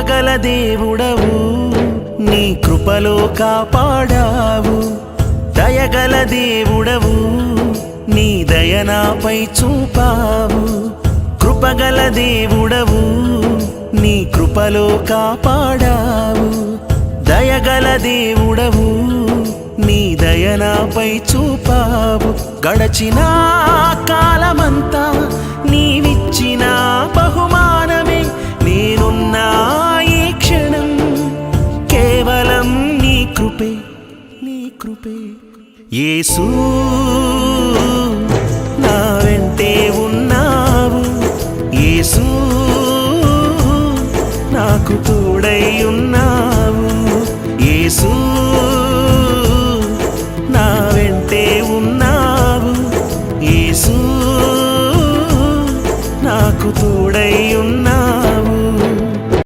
కృపగల దేవుడవు నీ కృపలో కాపాడావు దయగల దేవుడవు నీ దయనాపై చూపావు కృపగల దేవుడవు నీ కృపలో కాపాడావు దయగల దేవుడవు నీ దయనాపై చూపావు గడచిన కాలమంతా నీవిచ్చిన బహుమానమే నేనున్నా ఈ క్షణం కేవలం నీ కృపే యేసు నా వెంటే ఉన్నావు యేసు నాకు తోడై ఉన్నావు యేసు